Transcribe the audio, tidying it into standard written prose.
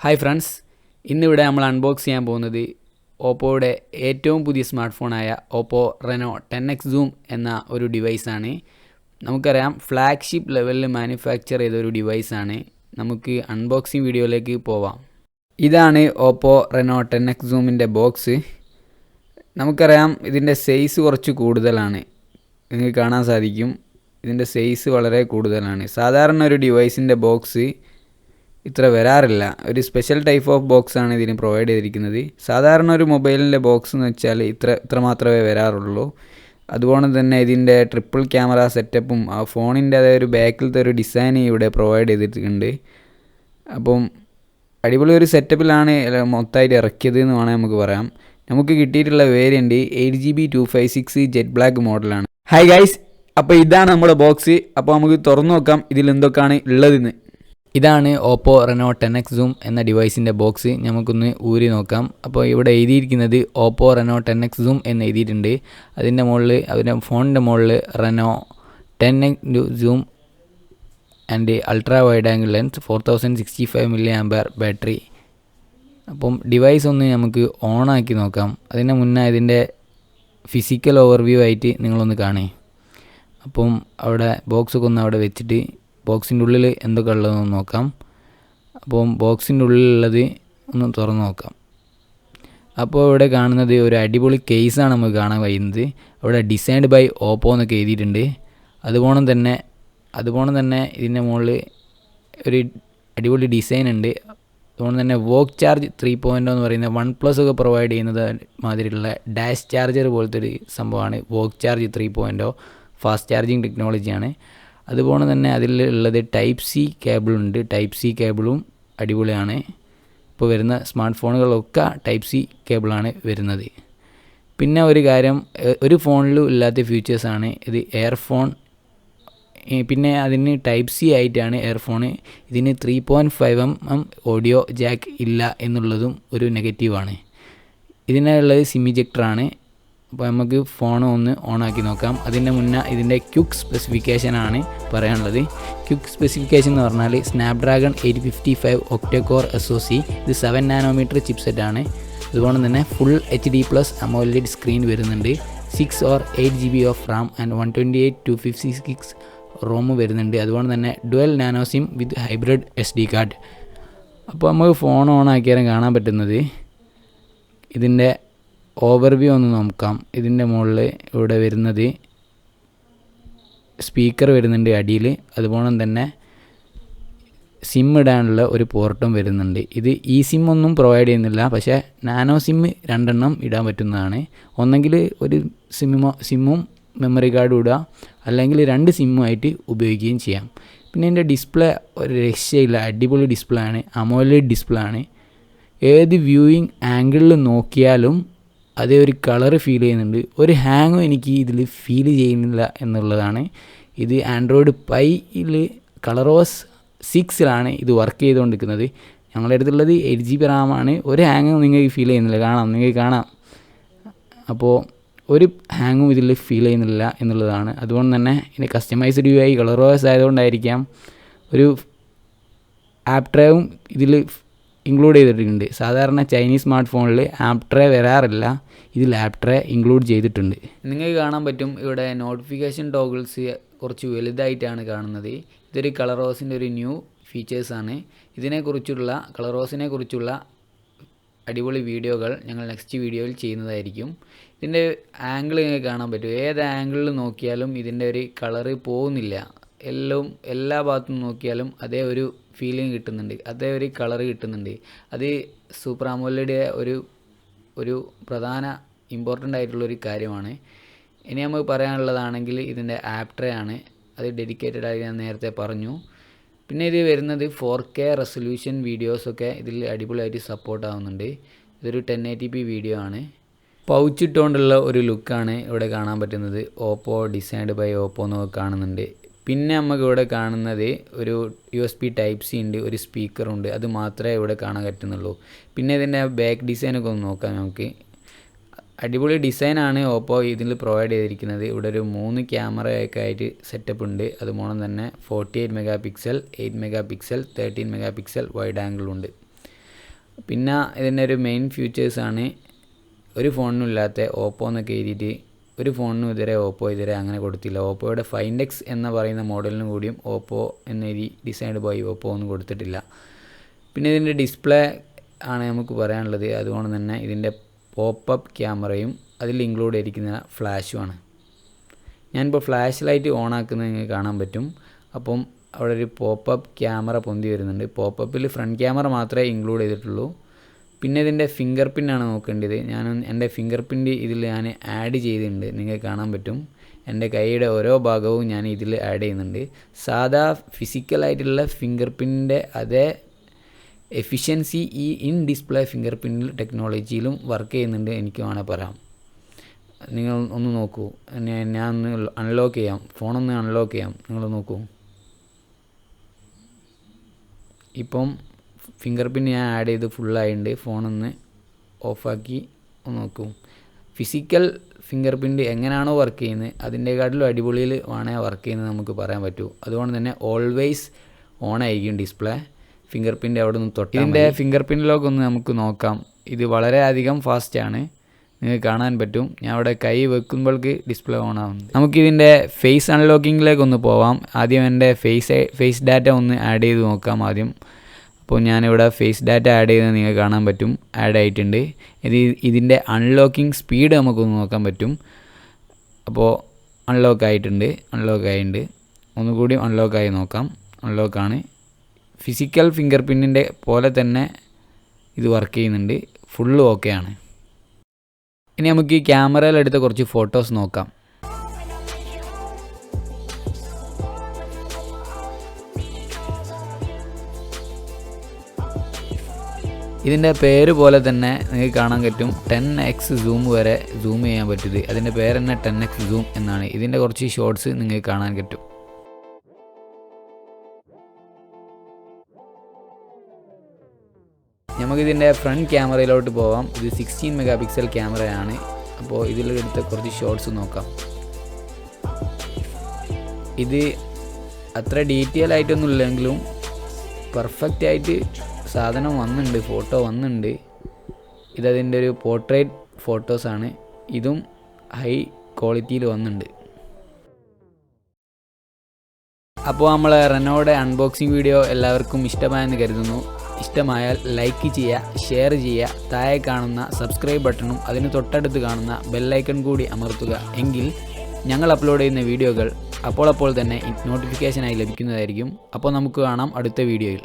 Hi friends, ഇന്നിവിടെ നമ്മൾ unbox ചെയ്യാൻ പോകുന്നത് ഓപ്പോയുടെ ഏറ്റവും പുതിയ സ്മാർട്ട് ഫോണായ ഓപ്പോ റെനോ 10X Zoom എന്ന ഒരു ഡിവൈസാണ്. നമുക്കറിയാം, ഫ്ലാഗ്ഷിപ്പ് ലെവലിൽ മാനുഫാക്ചർ ചെയ്ത ഒരു ഡിവൈസാണ്. നമുക്ക് അൺബോക്സിങ് വീഡിയോയിലേക്ക് പോവാം. ഇതാണ് ഓപ്പോ റെനോ 10X Zoomൻ്റെ ബോക്സ്. നമുക്കറിയാം, ഇതിൻ്റെ സൈസ് കുറച്ച് കൂടുതലാണ്. നിങ്ങൾക്ക് കാണാൻ സാധിക്കും, ഇതിൻ്റെ സൈസ് വളരെ കൂടുതലാണ്. സാധാരണ ഒരു ഡിവൈസിൻ്റെ ബോക്സ് ഇത്ര വരാറില്ല. ഒരു സ്പെഷ്യൽ ടൈപ്പ് ഓഫ് ബോക്സാണ് ഇതിന് പ്രൊവൈഡ് ചെയ്തിരിക്കുന്നത്. സാധാരണ ഒരു മൊബൈലിൻ്റെ ബോക്സ് എന്ന് വെച്ചാൽ ഇത്ര മാത്രമേ വരാറുള്ളൂ. അതുപോലെ തന്നെ ഇതിൻ്റെ ട്രിപ്പിൾ ക്യാമറ സെറ്റപ്പും ആ ഫോണിൻ്റെ അതേ ഒരു ബാക്കിലത്തെ ഒരു ഡിസൈൻ ഇവിടെ പ്രൊവൈഡ് ചെയ്തിട്ടുണ്ട്. അപ്പം അടിപൊളി ഒരു സെറ്റപ്പിലാണ് മൊത്തമായിട്ട് ഇറക്കിയത് എന്ന് വേണമെങ്കിൽ നമുക്ക് പറയാം. നമുക്ക് കിട്ടിയിട്ടുള്ള വേരിയൻറ്റ് 8GB 256 ജെറ്റ് ബ്ലാക്ക് മോഡലാണ്. ഹായ് ഗൈസ്, അപ്പോൾ ഇതാണ് നമ്മുടെ ബോക്സ്. അപ്പോൾ നമുക്ക് തുറന്നു നോക്കാം ഇതിൽ എന്തൊക്കെയാണ് ഉള്ളതെന്ന്. ഇതാണ് ഓപ്പോ റെനോ 10X Zoom എന്ന ഡിവൈസിൻ്റെ ബോക്സ്. നമുക്കൊന്ന് ഊരി നോക്കാം. അപ്പോൾ ഇവിടെ എഴുതിയിരിക്കുന്നത് ഓപ്പോ റെനോ 10X Zoom എന്ന് എഴുതിയിട്ടുണ്ട്. അതിൻ്റെ മുകളിൽ അതിൻ്റെ ഫോണിൻ്റെ മുകളിൽ Reno 10X Zoom and ultra wide angle lens 4065 mAh battery. അപ്പം ഡിവൈസ് ഒന്ന് നമുക്ക് ഓണാക്കി നോക്കാം. അതിന് മുന്നേ ഇതിൻ്റെ ഫിസിക്കൽ ഓവർവ്യൂ ആയിട്ട് നിങ്ങളൊന്ന് കാണേ. അപ്പം അവിടെ ബോക്സൊക്കെ ഒന്ന് അവിടെ വെച്ചിട്ട് ബോക്സിൻ്റെ ഉള്ളിൽ എന്തൊക്കെ ഉള്ളതെന്ന് നോക്കാം. അപ്പം ബോക്സിൻ്റെ ഉള്ളിലുള്ളത് ഒന്ന് തുറന്ന് നോക്കാം. അപ്പോൾ ഇവിടെ കാണുന്നത് ഒരു അടിപൊളി കേസാണ് നമുക്ക് കാണാൻ കഴിയുന്നത്. അവിടെ ഡിസൈൻഡ് ബൈ ഓപ്പോ എന്നൊക്കെ എഴുതിയിട്ടുണ്ട്. അതുപോലെ തന്നെ ഇതിൻ്റെ മുകളിൽ ഒരു അടിപൊളി ഡിസൈൻ ഉണ്ട്. അതുകൊണ്ട് തന്നെ വോക്ക് ചാർജ് 3.0 എന്ന് പറയുന്ന OnePlus ഒക്കെ പ്രൊവൈഡ് ചെയ്യുന്നത് മാതിരിയുള്ള ഡാഷ് ചാർജർ പോലത്തെ ഒരു സംഭവമാണ് വോക്ക് ചാർജ് 3.0. ഫാസ്റ്റ് ചാർജിങ് ടെക്നോളജിയാണ്. അതുപോലെ തന്നെ അതിലുള്ളത് ടൈപ്പ് സി കേബിളുണ്ട്. ടൈപ്പ് സി കേബിളും അടിപൊളിയാണ്. ഇപ്പോൾ വരുന്ന സ്മാർട്ട് ഫോണുകളൊക്കെ ടൈപ്പ് സി കേബിളാണ് വരുന്നത്. പിന്നെ ഒരു കാര്യം, ഒരു ഫോണിലും ഇല്ലാത്ത ഫീച്ചേഴ്സാണ് ഇത് എയർഫോൺ. പിന്നെ അതിന് ടൈപ്പ് സി ആയിട്ടാണ് എയർഫോൺ. ഇതിന് 3.5mm ഓഡിയോ ജാക്ക് ഇല്ല എന്നുള്ളതും ഒരു നെഗറ്റീവാണ്. ഇതിനുള്ളത് സിം ഇജക്ടറാണ്. അപ്പോൾ നമുക്ക് ഫോൺ ഒന്ന് ഓണാക്കി നോക്കാം. അതിൻ്റെ മുന്നേ ഇതിൻ്റെ ക്വിക്ക് സ്പെസിഫിക്കേഷനാണ് പറയാനുള്ളത്. ക്വിക്ക് സ്പെസിഫിക്കേഷൻ എന്ന് പറഞ്ഞാൽ സ്നാപ്ഡ്രാഗൺ 855 ഒക്ട-കോർ SoC. ഇത് 7nm ചിപ്സെറ്റാണ്. അതുപോലെ തന്നെ ഫുൾ HD+ AMOLED സ്ക്രീൻ വരുന്നുണ്ട്. 6 or 8GB of RAM and 128 256 ROM വരുന്നുണ്ട്. അതുപോലെ തന്നെ dual nano SIM with hybrid SD card. അപ്പോൾ നമുക്ക് ഫോൺ ഓണാക്കിയാലും കാണാൻ പറ്റുന്നത് ഇതിൻ്റെ ഓവർവ്യൂ ഒന്ന് നോക്കാം. ഇതിൻ്റെ മുകളിൽ ഇവിടെ വരുന്നത് സ്പീക്കർ വരുന്നുണ്ട് അടിയിൽ. അതുപോലെ തന്നെ സിം ഇടാനുള്ള ഒരു പോർട്ടും വരുന്നുണ്ട്. ഇത് ഈ സിം ഒന്നും പ്രൊവൈഡ് ചെയ്യുന്നില്ല, പക്ഷേ നാനോ സിം 2 ഇടാൻ പറ്റുന്നതാണ്. ഒന്നെങ്കിൽ ഒരു സിമ്മും മെമ്മറി കാർഡും ഇടുക, അല്ലെങ്കിൽ 2 സിമ്മുമായിട്ട് ഉപയോഗിക്കുകയും ചെയ്യാം. പിന്നെ ഇതിൻ്റെ ഡിസ്പ്ലേ ഒരു രക്ഷയില്ല, അടിപൊളി ഡിസ്പ്ലേ ആണ്. AMOLED ഡിസ്പ്ലേ ആണ്. ഏത് വ്യൂയിങ് ആംഗിളിൽ നോക്കിയാലും അതേ ഒരു കളറ് ഫീൽ ചെയ്യുന്നുണ്ട്. ഒരു ഹാങ്ങും എനിക്ക് ഇതിൽ ഫീൽ ചെയ്യുന്നില്ല എന്നുള്ളതാണ്. ഇത് ആൻഡ്രോയിഡ് പൈയിൽ ColorOS 6 ഇത് വർക്ക് ചെയ്തുകൊണ്ടിരിക്കുന്നത്. ഞങ്ങളുടെ അടുത്തുള്ളത് 8GB റാമാണ്. ഒരു ഹാങ്ങും നിങ്ങൾക്ക് ഫീൽ ചെയ്യുന്നില്ല, നിങ്ങൾക്ക് കാണാം. അപ്പോൾ ഒരു ഹാങ്ങും ഇതിൽ ഫീൽ ചെയ്യുന്നില്ല എന്നുള്ളതാണ്. അതുകൊണ്ട് തന്നെ ഇതിന് കസ്റ്റമൈസ്ഡ് UI ColorOS ആയതുകൊണ്ടായിരിക്കാം ഒരു ആപ്പ് ട്രേവും ഇതിൽ ഇൻക്ലൂഡ് ചെയ്തിട്ടുണ്ട്. സാധാരണ ചൈനീസ് സ്മാർട്ട് ഫോണിൽ ആപ്പ് ട്രേ വരാറില്ല, ഇതിൽ ആപ്പ് ട്രേ ഇൻക്ലൂഡ് ചെയ്തിട്ടുണ്ട്. നിങ്ങൾക്ക് കാണാൻ പറ്റും ഇവിടെ നോട്ടിഫിക്കേഷൻ ടോഗിൾസ് കുറച്ച് വലുതായിട്ടാണ് കാണുന്നത്. ഇതൊരു ColorOSൻ്റെ ഒരു ന്യൂ ഫീച്ചേഴ്സാണ്. ColorOSനെ കുറിച്ചുള്ള അടിപൊളി വീഡിയോകൾ ഞങ്ങൾ നെക്സ്റ്റ് വീഡിയോയിൽ ചെയ്യുന്നതായിരിക്കും. ഇതിൻ്റെ ആംഗിൾ നിങ്ങൾക്ക് കാണാൻ പറ്റും. ഏത് ആംഗിളിൽ നോക്കിയാലും ഇതിൻ്റെ ഒരു കളറ് പോകുന്നില്ല. എല്ലാ ഭാഗത്തും നോക്കിയാലും അതേ ഒരു ഫീലിംഗ് കിട്ടുന്നുണ്ട്, അതേ ഒരു കളറ് കിട്ടുന്നുണ്ട്. അത് സൂപ്പർ AMOLED ഒരു പ്രധാന ഇമ്പോർട്ടൻ്റ് ആയിട്ടുള്ളൊരു കാര്യമാണ്. ഇനി നമുക്ക് പറയാനുള്ളതാണെങ്കിൽ ഇതിൻ്റെ ആപ്പ് ട്രേ ആണ്. അത് ഡെഡിക്കേറ്റഡ് ആയി ഞാൻ നേരത്തെ പറഞ്ഞു. പിന്നെ ഇത് വരുന്നത് 4K റെസൊല്യൂഷൻ വീഡിയോസൊക്കെ ഇതിൽ അടിപൊളിയായിട്ട് സപ്പോർട്ട് ആവുന്നുണ്ട്. ഇതൊരു 1080p വീഡിയോ ആണ്. പൗച്ചിട്ടുകൊണ്ടുള്ള ഒരു ലുക്കാണ് ഇവിടെ കാണാൻ പറ്റുന്നത്. ഓപ്പോ ഡിസൈൻഡ് ബൈ ഓപ്പോ എന്നൊക്കെ കാണുന്നുണ്ട്. പിന്നെ നമുക്ക് ഇവിടെ കാണുന്നത് ഒരു USB Type-C ഉണ്ട്, ഒരു സ്പീക്കറുണ്ട്. അത് മാത്രമേ ഇവിടെ കാണാൻ പറ്റുന്നുള്ളൂ. പിന്നെ ഇതിൻ്റെ ബാക്ക് ഡിസൈനൊക്കെ ഒന്ന് നോക്കാം നമുക്ക്. അടിപൊളി ഡിസൈനാണ് ഓപ്പോ ഇതിൽ പ്രൊവൈഡ് ചെയ്തിരിക്കുന്നത്. ഇവിടെ ഒരു 3 ക്യാമറയൊക്കെ ആയിട്ട് സെറ്റപ്പ് ഉണ്ട്. അതുപോലെ തന്നെ 48 MP, 8 MP, 13 MP വൈഡ് ആംഗിളുണ്ട്. പിന്നെ ഇതിൻ്റെ ഒരു മെയിൻ ഫീച്ചേഴ്സാണ് ഒരു ഫോണിനും ഇല്ലാത്ത ഓപ്പോ എന്നൊക്കെ എഴുതിയിട്ട് ഒരു ഫോണിനും ഓപ്പോ ഇതുവരെ അങ്ങനെ കൊടുത്തില്ല. ഓപ്പോയുടെ ഫൈൻഡ് എക്സ് എന്ന് പറയുന്ന മോഡലിനും കൂടിയും ഓപ്പോ എന്നെഴുതി ഡിസൈൻഡ് ബൈ ഓപ്പോ ഒന്നും കൊടുത്തിട്ടില്ല. പിന്നെ ഇതിൻ്റെ ഡിസ്പ്ലേ ആണ് നമുക്ക് പറയാനുള്ളത്. അതുകൊണ്ട് തന്നെ ഇതിൻ്റെ പോപ്പപ്പ് ക്യാമറയും അതിൽ ഇൻക്ലൂഡ് ചെയ്തിരിക്കുന്ന ഫ്ലാഷുമാണ്. ഞാനിപ്പോൾ ഫ്ലാഷ് ലൈറ്റ് ഓൺ ആക്കുന്നത് നിങ്ങൾക്ക് കാണാൻ പറ്റും. അപ്പം അവിടെ ഒരു പോപ്പപ്പ് ക്യാമറ പൊന്തി വരുന്നുണ്ട്. പോപ്പപ്പിൽ ഫ്രണ്ട് ക്യാമറ മാത്രമേ ഇൻക്ലൂഡ് ചെയ്തിട്ടുള്ളൂ. പിന്നെ ഇതിൻ്റെ ഫിംഗർ പ്രിൻ്റാണ് നോക്കേണ്ടത്. എൻ്റെ ഫിംഗർ പ്രിൻ്റ് ഇതിൽ ഞാൻ ആഡ് ചെയ്തിട്ടുണ്ട്, നിങ്ങൾക്ക് കാണാൻ പറ്റും. എൻ്റെ കൈയുടെ ഓരോ ഭാഗവും ഞാൻ ഇതിൽ ആഡ് ചെയ്യുന്നുണ്ട്. സാധാ ഫിസിക്കലായിട്ടുള്ള ഫിംഗർ പ്രിൻറ്റിൻ്റെ അതേ എഫിഷ്യൻസി ഈ ഇൻ ഡിസ്പ്ലേ ഫിംഗർ പ്രിൻ്റ് ടെക്നോളജിയിലും വർക്ക് ചെയ്യുന്നുണ്ട് എനിക്ക് വേണമെങ്കിൽ പറയാം. നിങ്ങൾ ഒന്ന് നോക്കൂ. ഞാൻ ഒന്ന് അൺലോക്ക് ചെയ്യാം, ഫോണൊന്ന് അൺലോക്ക് ചെയ്യാം. നിങ്ങൾ നോക്കൂ, ഇപ്പം ഫിംഗർ പ്രിൻ്റ് ഞാൻ ആഡ് ചെയ്ത് ഫുള്ളായിട്ടുണ്ട്. ഫോണൊന്ന് ഓഫാക്കി നോക്കൂ. ഫിസിക്കൽ ഫിംഗർ പ്രിൻ്റ് എങ്ങനെയാണോ വർക്ക് ചെയ്യുന്നത് അതിൻ്റെക്കാട്ടിലും അടിപൊളിയിൽ വേണേൽ വർക്ക് ചെയ്യുന്നത് നമുക്ക് പറയാൻ പറ്റൂ. അതുകൊണ്ട് തന്നെ ഓൾവേസ് ഓൺ ആയിരിക്കും ഡിസ്പ്ലേ. ഫിംഗർ പ്രിൻ്റ് അവിടെ നിന്ന് തൊട്ട് ഇതിൻ്റെ ഫിംഗർ പ്രിൻ്റിലൊക്കെ ഒന്ന് നമുക്ക് നോക്കാം. ഇത് വളരെയധികം ഫാസ്റ്റാണ്, നിങ്ങൾക്ക് കാണാൻ പറ്റും. ഞാൻ അവിടെ കൈ വെക്കുമ്പോൾക്ക് ഡിസ്പ്ലേ ഓൺ ആവുന്നുണ്ട്. നമുക്കിതിൻ്റെ ഫേസ് അൺലോക്കിങ്ങിലേക്കൊന്ന് പോവാം. ആദ്യം എൻ്റെ ഫേസ് ഡാറ്റ ഒന്ന് ആഡ് ചെയ്ത് നോക്കാം ആദ്യം. അപ്പോൾ ഞാനിവിടെ ഫേസ് ഡാറ്റ ആഡ് ചെയ്ത് നിങ്ങൾക്ക് കാണാൻ പറ്റും, ആഡ് ആയിട്ടുണ്ട്. ഇതിൻ്റെ അൺലോക്കിംഗ് സ്പീഡ് നമുക്കൊന്ന് നോക്കാൻ പറ്റും. അപ്പോൾ അൺലോക്ക് ആയിട്ടുണ്ട്. ഒന്നുകൂടി അൺലോക്കായി നോക്കാം. അൺലോക്കാണ്. ഫിസിക്കൽ ഫിംഗർ പ്രിൻറ്റിൻ്റെ പോലെ തന്നെ ഇത് വർക്ക് ചെയ്യുന്നുണ്ട്. ഫുള്ള് ഓക്കെ ആണ്. ഇനി നമുക്ക് ഈ ക്യാമറയിലെടുത്ത കുറച്ച് ഫോട്ടോസ് നോക്കാം. ഇതിൻ്റെ പേര് പോലെ തന്നെ നിങ്ങൾക്ക് കാണാൻ പറ്റും 10x സൂം വരെ സൂം ചെയ്യാൻ പറ്റുന്നത്. അതിൻ്റെ പേര് തന്നെ 10x സൂം എന്നാണ്. ഇതിൻ്റെ കുറച്ച് ഷോർട്സ് നിങ്ങൾക്ക് കാണാൻ പറ്റും. നമുക്കിതിൻ്റെ ഫ്രണ്ട് ക്യാമറയിലോട്ട് പോവാം. ഇത് 16 മെഗാ പിക്സൽ ക്യാമറയാണ്. അപ്പോൾ ഇതിലെടുത്ത കുറച്ച് ഷോർട്സ് നോക്കാം. ഇത് അത്ര ഡീറ്റെയിൽ ആയിട്ടൊന്നും ഇല്ലെങ്കിലും പെർഫെക്റ്റ് ആയിട്ട് സാധനം വന്നിട്ടുണ്ട്, ഫോട്ടോ വന്നിട്ടുണ്ട്. ഇതതിൻ്റെ ഒരു പോർട്രേറ്റ് ഫോട്ടോസാണ്. ഇതും ഹൈ ക്വാളിറ്റിയിൽ വന്നിട്ടുണ്ട്. അപ്പോൾ നമ്മളെ റെനോയുടെ അൺബോക്സിങ് വീഡിയോ എല്ലാവർക്കും ഇഷ്ടമായെന്ന് കരുതുന്നു. ഇഷ്ടമായാൽ ലൈക്ക് ചെയ്യുക, ഷെയർ ചെയ്യുക. താഴെ കാണുന്ന സബ്സ്ക്രൈബ് ബട്ടണും അതിന് തൊട്ടടുത്ത് കാണുന്ന ബെല്ലൈക്കൺ കൂടി അമർത്തുക. എങ്കിൽ ഞങ്ങൾ അപ്ലോഡ് ചെയ്യുന്ന വീഡിയോകൾ അപ്പോൾ തന്നെ നോട്ടിഫിക്കേഷനായി ലഭിക്കുന്നതായിരിക്കും. അപ്പോൾ നമുക്ക് കാണാം അടുത്ത വീഡിയോയിൽ.